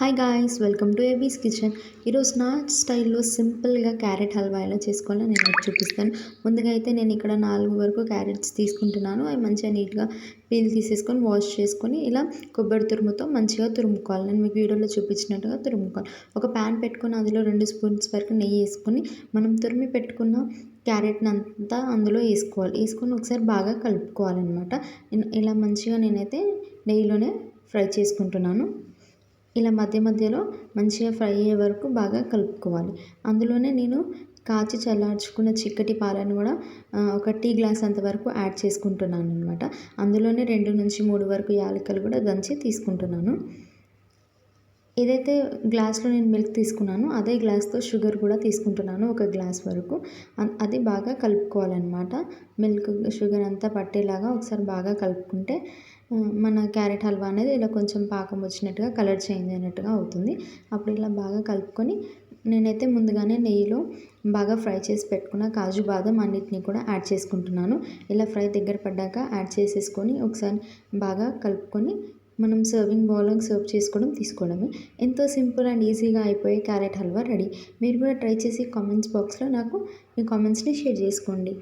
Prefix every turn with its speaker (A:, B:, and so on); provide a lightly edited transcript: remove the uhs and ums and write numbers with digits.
A: Hi guys, welcome to Abby's kitchen. ఈరోజు నా స్టైల్లో సింపుల్గా క్యారెట్ హల్వా ఎలా చేసుకోవాలో నేను మీకు చూపిస్తాను. ముందుగా అయితే నేను ఇక్కడ 4 వరకు క్యారెట్స్ తీసుకుంటున్నాను. అవి మంచిగా నీట్గా పీల్ తీసేసుకొని వాష్ చేసుకొని ఇలా కొబ్బరి తురుముతో మంచిగా తురుముకోవాలి. నేను మీకు వీడియోలో చూపించినట్టుగా తురుముకోవాలి. ఒక ప్యాన్ పెట్టుకొని అందులో 2 స్పూన్స్ వరకు నెయ్యి వేసుకొని మనం తురిమి పెట్టుకున్న క్యారెట్ని అంతా అందులో వేసుకొని ఒకసారి బాగా కలుపుకోవాలన్నమాట. ఇలా మంచిగా నేనైతే నెయ్యిలోనే ఫ్రై చేసుకుంటున్నాను. ఇలా మధ్య మధ్యలో మంచిగా ఫ్రై అయ్యే వరకు బాగా కలుపుకోవాలి. అందులోనే నేను కాచి చల్లార్చుకున్న చిక్కటి పాలను కూడా ఒక టీ గ్లాస్ అంతవరకు యాడ్ చేసుకుంటున్నాను అనమాట. అందులోనే 2-3 వరకు యాలకులు కూడా దంచి తీసుకుంటున్నాను. ఏదైతే గ్లాస్లో నేను మిల్క్ తీసుకున్నానో అదే గ్లాస్తో షుగర్ కూడా తీసుకుంటున్నాను, ఒక గ్లాస్ వరకు. అది బాగా కలుపుకోవాలన్నమాట. మిల్క్ షుగర్ అంతా పట్టేలాగా ఒకసారి బాగా కలుపుకుంటే మన క్యారెట్ హల్వా అనేది ఇలా కొంచెం పాకం వచ్చినట్టుగా కలర్ చేంజ్ అయినట్టుగా అవుతుంది. అప్పుడు ఇలా బాగా కలుపుకొని నేనైతే ముందుగానే నెయ్యిలో బాగా ఫ్రై చేసి పెట్టుకున్న కాజు బాదం అన్నిటినీ కూడా యాడ్ చేసుకుంటున్నాను. ఇలా ఫ్రై దగ్గర పడ్డాక యాడ్ చేసేసుకొని ఒకసారి బాగా కలుపుకొని మనం సర్వింగ్ బౌల్లో సర్వ్ తీసుకోవడమే. ఎంతో సింపుల్ అండ్ ఈజీగా అయిపోయే క్యారెట్ హల్వా రెడీ. మీరు కూడా ట్రై చేసి కామెంట్స్ బాక్స్లో నాకు మీ కామెంట్స్ని షేర్ చేసుకోండి.